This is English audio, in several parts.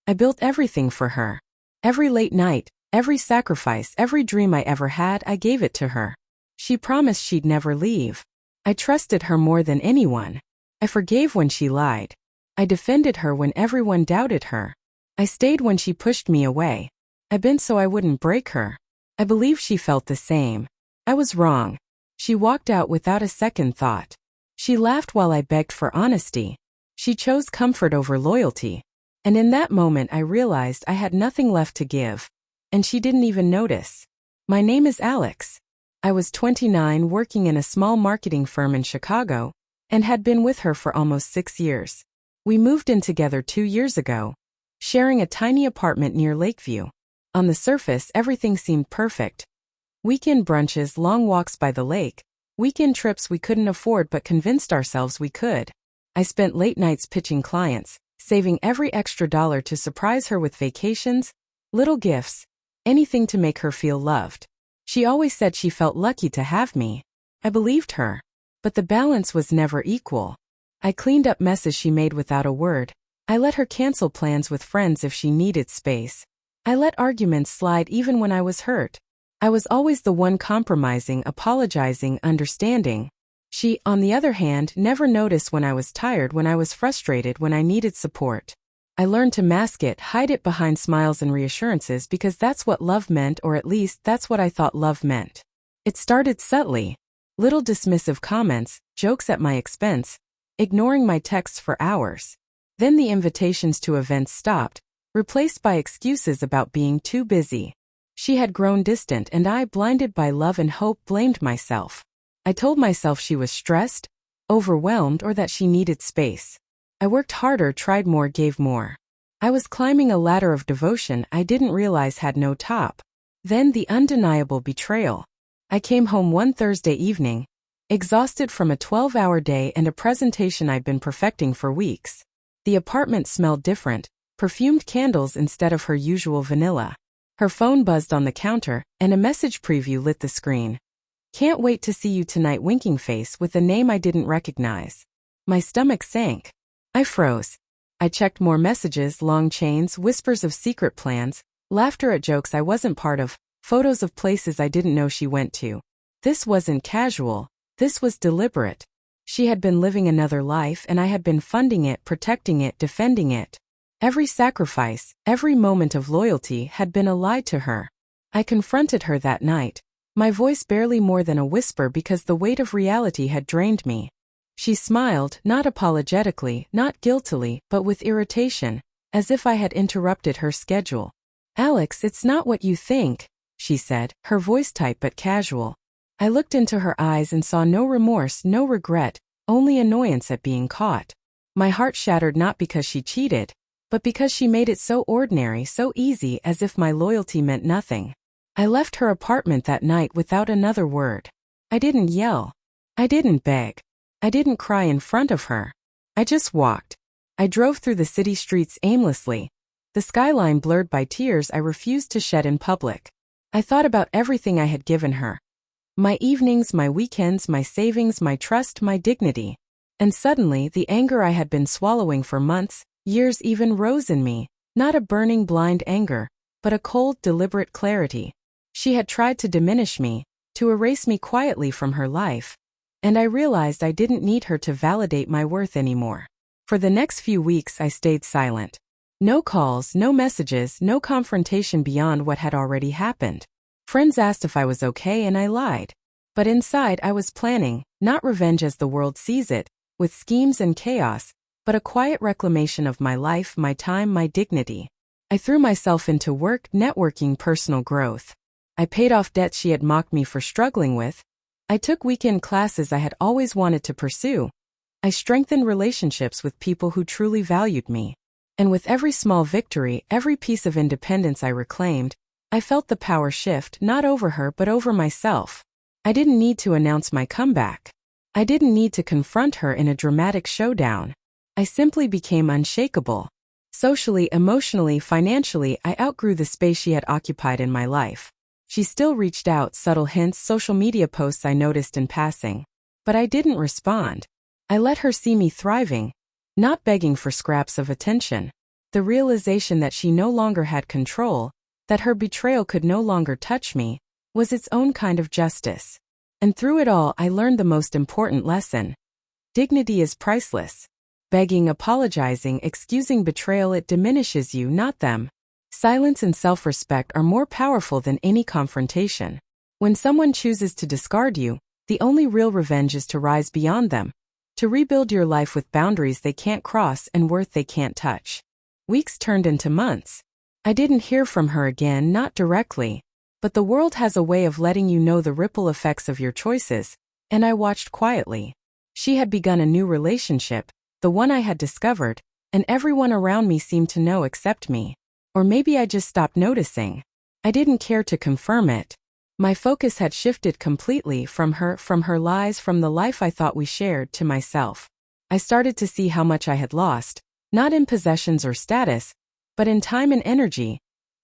I built everything for her. Every late night, every sacrifice, every dream I ever had, I gave it to her. She promised she'd never leave. I trusted her more than anyone. I forgave when she lied. I defended her when everyone doubted her. I stayed when she pushed me away. I bent so I wouldn't break her. I believe she felt the same. I was wrong. She walked out without a second thought. She laughed while I begged for honesty. She chose comfort over loyalty. And in that moment I realized I had nothing left to give. And she didn't even notice. My name is Alex. I was 29, working in a small marketing firm in Chicago, and had been with her for almost 6 years. We moved in together 2 years ago, sharing a tiny apartment near Lakeview. On the surface, everything seemed perfect. Weekend brunches, long walks by the lake, weekend trips we couldn't afford but convinced ourselves we could. I spent late nights pitching clients, saving every extra dollar to surprise her with vacations, little gifts, anything to make her feel loved. She always said she felt lucky to have me. I believed her. But the balance was never equal. I cleaned up messes she made without a word. I let her cancel plans with friends if she needed space. I let arguments slide even when I was hurt. I was always the one compromising, apologizing, understanding. She, on the other hand, never noticed when I was tired, when I was frustrated, when I needed support. I learned to mask it, hide it behind smiles and reassurances because that's what love meant, or at least that's what I thought love meant. It started subtly. Little dismissive comments, jokes at my expense, ignoring my texts for hours. Then the invitations to events stopped, replaced by excuses about being too busy. She had grown distant and I, blinded by love and hope, blamed myself. I told myself she was stressed, overwhelmed, or that she needed space. I worked harder, tried more, gave more. I was climbing a ladder of devotion I didn't realize had no top. Then the undeniable betrayal. I came home one Thursday evening, exhausted from a 12-hour day and a presentation I'd been perfecting for weeks. The apartment smelled different, perfumed candles instead of her usual vanilla. Her phone buzzed on the counter, and a message preview lit the screen. "Can't wait to see you tonight," winking face with a name I didn't recognize. My stomach sank. I froze. I checked more messages, long chains, whispers of secret plans, laughter at jokes I wasn't part of, photos of places I didn't know she went to. This wasn't casual. This was deliberate. She had been living another life and I had been funding it, protecting it, defending it. Every sacrifice, every moment of loyalty had been a lie to her. I confronted her that night, my voice barely more than a whisper because the weight of reality had drained me. She smiled, not apologetically, not guiltily, but with irritation, as if I had interrupted her schedule. "Alex, it's not what you think," she said, her voice tight but casual. I looked into her eyes and saw no remorse, no regret, only annoyance at being caught. My heart shattered not because she cheated, but because she made it so ordinary, so easy, as if my loyalty meant nothing. I left her apartment that night without another word. I didn't yell. I didn't beg. I didn't cry in front of her. I just walked. I drove through the city streets aimlessly, the skyline blurred by tears I refused to shed in public. I thought about everything I had given her. My evenings, my weekends, my savings, my trust, my dignity. And suddenly, the anger I had been swallowing for months, years even, rose in me, not a burning blind anger, but a cold, deliberate clarity. She had tried to diminish me, to erase me quietly from her life. And I realized I didn't need her to validate my worth anymore. For the next few weeks I stayed silent. No calls, no messages, no confrontation beyond what had already happened. Friends asked if I was okay and I lied. But inside I was planning, not revenge as the world sees it, with schemes and chaos, but a quiet reclamation of my life, my time, my dignity. I threw myself into work, networking, personal growth. I paid off debts she had mocked me for struggling with. I took weekend classes I had always wanted to pursue. I strengthened relationships with people who truly valued me. And with every small victory, every piece of independence I reclaimed, I felt the power shift, not over her but over myself. I didn't need to announce my comeback. I didn't need to confront her in a dramatic showdown. I simply became unshakable. Socially, emotionally, financially, I outgrew the space she had occupied in my life. She still reached out, subtle hints, social media posts I noticed in passing. But I didn't respond. I let her see me thriving, not begging for scraps of attention. The realization that she no longer had control, that her betrayal could no longer touch me, was its own kind of justice. And through it all, I learned the most important lesson. Dignity is priceless. Begging, apologizing, excusing betrayal, it diminishes you, not them. Silence and self-respect are more powerful than any confrontation. When someone chooses to discard you, the only real revenge is to rise beyond them, to rebuild your life with boundaries they can't cross and worth they can't touch. Weeks turned into months. I didn't hear from her again, not directly. But the world has a way of letting you know the ripple effects of your choices, and I watched quietly. She had begun a new relationship, the one I had discovered, and everyone around me seemed to know except me. Or maybe I just stopped noticing. I didn't care to confirm it. My focus had shifted completely from her lies, from the life I thought we shared, to myself. I started to see how much I had lost, not in possessions or status, but in time and energy,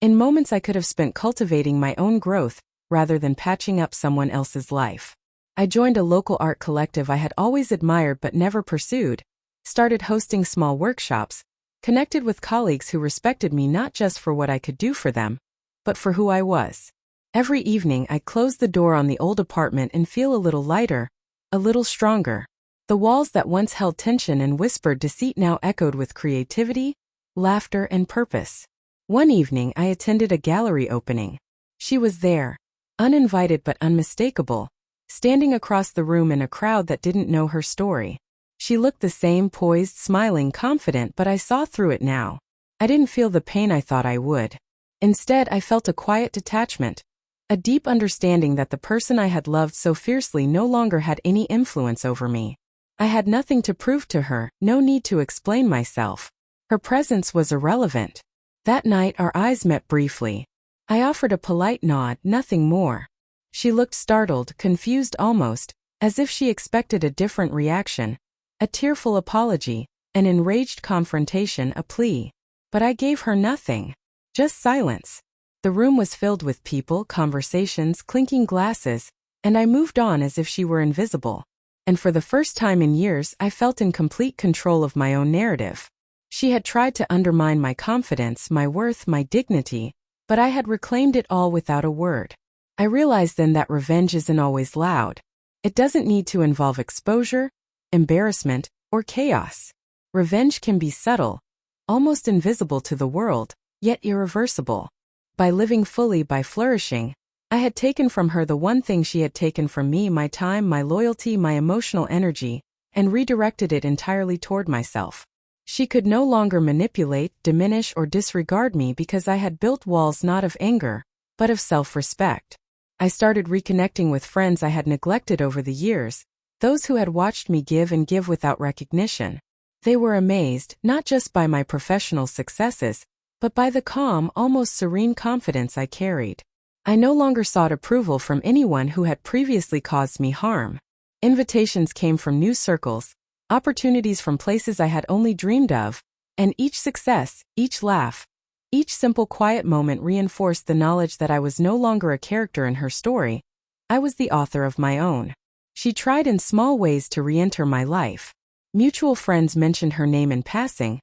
in moments I could have spent cultivating my own growth, rather than patching up someone else's life. I joined a local art collective I had always admired but never pursued, started hosting small workshops, connected with colleagues who respected me not just for what I could do for them, but for who I was. Every evening I closed the door on the old apartment and feel a little lighter, a little stronger. The walls that once held tension and whispered deceit now echoed with creativity, laughter, and purpose. One evening I attended a gallery opening. She was there, uninvited but unmistakable, standing across the room in a crowd that didn't know her story. She looked the same, poised, smiling, confident, but I saw through it now. I didn't feel the pain I thought I would. Instead, I felt a quiet detachment, a deep understanding that the person I had loved so fiercely no longer had any influence over me. I had nothing to prove to her, no need to explain myself. Her presence was irrelevant. That night our eyes met briefly. I offered a polite nod, nothing more. She looked startled, confused almost, as if she expected a different reaction, a tearful apology, an enraged confrontation, a plea. But I gave her nothing. Just silence. The room was filled with people, conversations, clinking glasses, and I moved on as if she were invisible. And for the first time in years I felt in complete control of my own narrative. She had tried to undermine my confidence, my worth, my dignity, but I had reclaimed it all without a word. I realized then that revenge isn't always loud. It doesn't need to involve exposure, embarrassment, or chaos. Revenge can be subtle, almost invisible to the world, yet irreversible. By living fully, by flourishing, I had taken from her the one thing she had taken from me, my time, my loyalty, my emotional energy, and redirected it entirely toward myself. She could no longer manipulate, diminish, or disregard me because I had built walls not of anger, but of self-respect. I started reconnecting with friends I had neglected over the years, those who had watched me give and give without recognition. They were amazed, not just by my professional successes, but by the calm, almost serene confidence I carried. I no longer sought approval from anyone who had previously caused me harm. Invitations came from new circles, opportunities from places I had only dreamed of, and each success, each laugh, each simple quiet moment reinforced the knowledge that I was no longer a character in her story. I was the author of my own. She tried in small ways to re-enter my life. Mutual friends mentioned her name in passing.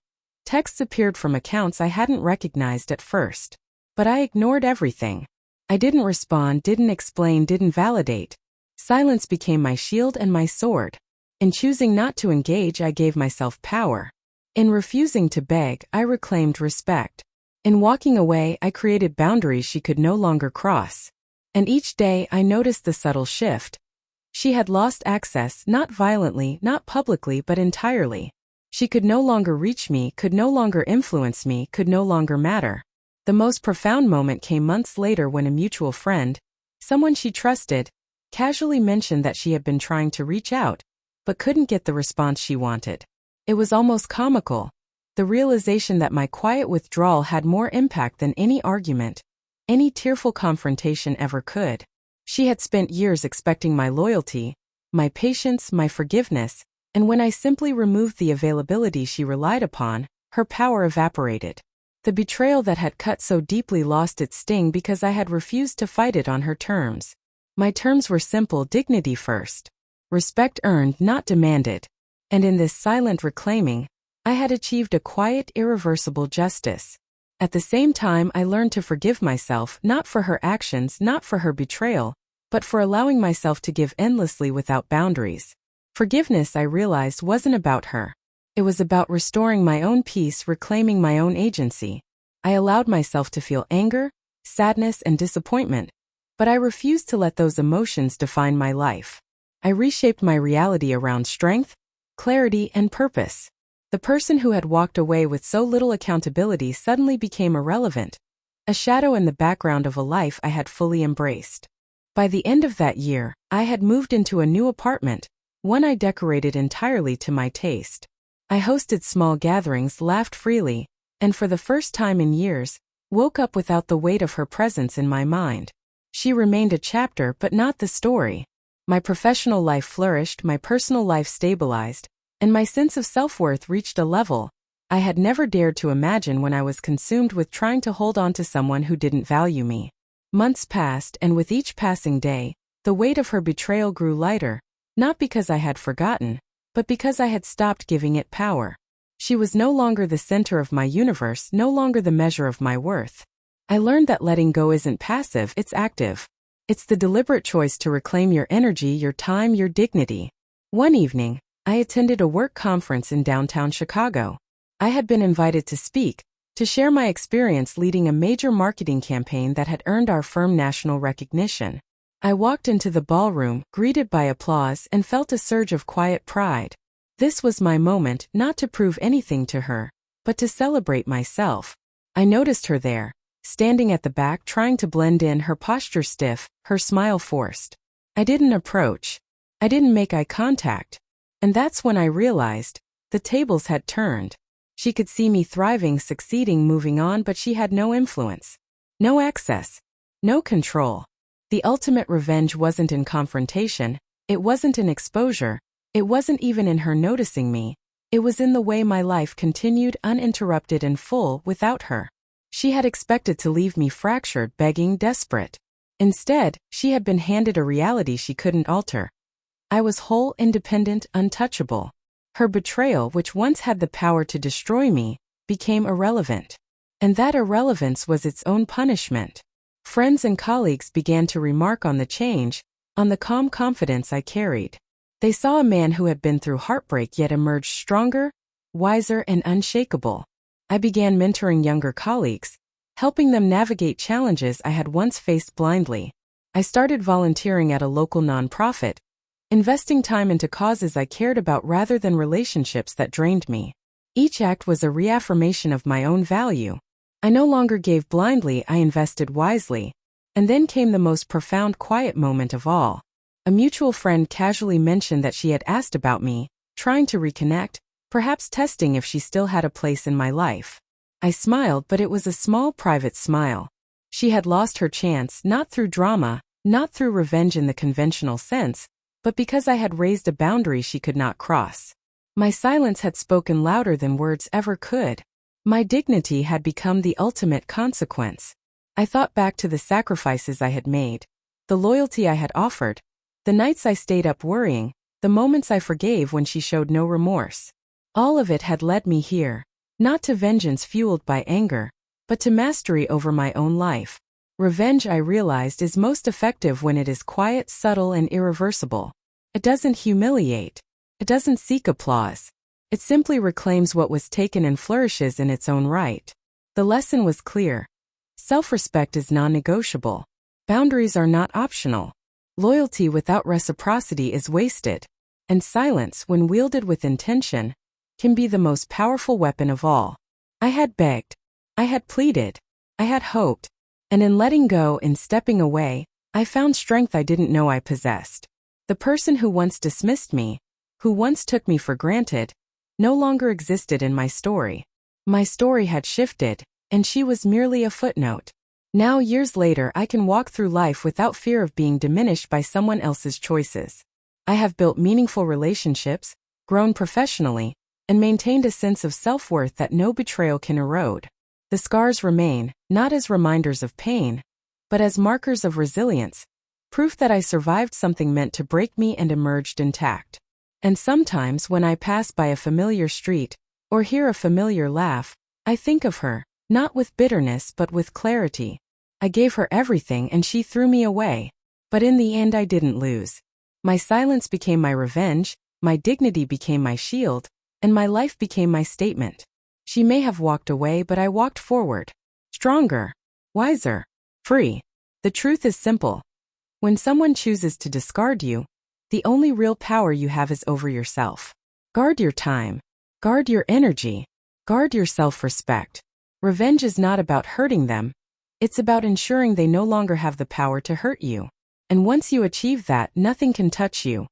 Texts appeared from accounts I hadn't recognized at first. But I ignored everything. I didn't respond, didn't explain, didn't validate. Silence became my shield and my sword. In choosing not to engage, I gave myself power. In refusing to beg, I reclaimed respect. In walking away, I created boundaries she could no longer cross. And each day, I noticed the subtle shift. She had lost access, not violently, not publicly, but entirely. She could no longer reach me, could no longer influence me, could no longer matter. The most profound moment came months later when a mutual friend, someone she trusted, casually mentioned that she had been trying to reach out, but couldn't get the response she wanted. It was almost comical. The realization that my quiet withdrawal had more impact than any argument, any tearful confrontation ever could. She had spent years expecting my loyalty, my patience, my forgiveness, and when I simply removed the availability she relied upon, her power evaporated. The betrayal that had cut so deeply lost its sting because I had refused to fight it on her terms. My terms were simple: dignity first. Respect earned, not demanded. And in this silent reclaiming, I had achieved a quiet, irreversible justice. At the same time, I learned to forgive myself, not for her actions, not for her betrayal, but for allowing myself to give endlessly without boundaries. Forgiveness, I realized, wasn't about her. It was about restoring my own peace, reclaiming my own agency. I allowed myself to feel anger, sadness, and disappointment, but I refused to let those emotions define my life. I reshaped my reality around strength, clarity, and purpose. The person who had walked away with so little accountability suddenly became irrelevant, a shadow in the background of a life I had fully embraced. By the end of that year, I had moved into a new apartment, one I decorated entirely to my taste. I hosted small gatherings, laughed freely, and for the first time in years, woke up without the weight of her presence in my mind. She remained a chapter but not the story. My professional life flourished, my personal life stabilized, and my sense of self-worth reached a level I had never dared to imagine when I was consumed with trying to hold on to someone who didn't value me. Months passed, and with each passing day, the weight of her betrayal grew lighter, not because I had forgotten, but because I had stopped giving it power. She was no longer the center of my universe, no longer the measure of my worth. I learned that letting go isn't passive, it's active. It's the deliberate choice to reclaim your energy, your time, your dignity. One evening, I attended a work conference in downtown Chicago. I had been invited to speak, to share my experience leading a major marketing campaign that had earned our firm national recognition. I walked into the ballroom, greeted by applause, and felt a surge of quiet pride. This was my moment, not to prove anything to her, but to celebrate myself. I noticed her there, standing at the back trying to blend in, her posture stiff, her smile forced. I didn't approach. I didn't make eye contact. And that's when I realized the tables had turned. She could see me thriving, succeeding, moving on, but she had no influence, no access, no control. The ultimate revenge wasn't in confrontation, it wasn't in exposure, it wasn't even in her noticing me. It was in the way my life continued, uninterrupted and full, without her. She had expected to leave me fractured, begging, desperate. Instead, she had been handed a reality she couldn't alter. I was whole, independent, untouchable. Her betrayal, which once had the power to destroy me, became irrelevant. And that irrelevance was its own punishment. Friends and colleagues began to remark on the change, on the calm confidence I carried. They saw a man who had been through heartbreak yet emerged stronger, wiser, and unshakable. I began mentoring younger colleagues, helping them navigate challenges I had once faced blindly. I started volunteering at a local nonprofit, investing time into causes I cared about rather than relationships that drained me. Each act was a reaffirmation of my own value. I no longer gave blindly, I invested wisely. And then came the most profound, quiet moment of all. A mutual friend casually mentioned that she had asked about me, trying to reconnect, perhaps testing if she still had a place in my life. I smiled, but it was a small, private smile. She had lost her chance, not through drama, not through revenge in the conventional sense, but because I had raised a boundary she could not cross. My silence had spoken louder than words ever could. My dignity had become the ultimate consequence. I thought back to the sacrifices I had made, the loyalty I had offered, the nights I stayed up worrying, the moments I forgave when she showed no remorse. All of it had led me here, not to vengeance fueled by anger, but to mastery over my own life. Revenge, I realized, is most effective when it is quiet, subtle, and irreversible. It doesn't humiliate. It doesn't seek applause. It simply reclaims what was taken and flourishes in its own right. The lesson was clear. Self-respect is non-negotiable. Boundaries are not optional. Loyalty without reciprocity is wasted. And silence, when wielded with intention, can be the most powerful weapon of all. I had begged. I had pleaded. I had hoped. And in letting go, in stepping away, I found strength I didn't know I possessed. The person who once dismissed me, who once took me for granted, no longer existed in my story. My story had shifted, and she was merely a footnote. Now, years later, I can walk through life without fear of being diminished by someone else's choices. I have built meaningful relationships, grown professionally, and maintained a sense of self-worth that no betrayal can erode. The scars remain, not as reminders of pain, but as markers of resilience, proof that I survived something meant to break me and emerged intact. And sometimes when I pass by a familiar street, or hear a familiar laugh, I think of her, not with bitterness but with clarity. I gave her everything and she threw me away. But in the end I didn't lose. My silence became my revenge, my dignity became my shield, and my life became my statement. She may have walked away, but I walked forward. Stronger, wiser, free. The truth is simple. When someone chooses to discard you, the only real power you have is over yourself. Guard your time. Guard your energy. Guard your self-respect. Revenge is not about hurting them. It's about ensuring they no longer have the power to hurt you. And once you achieve that, nothing can touch you.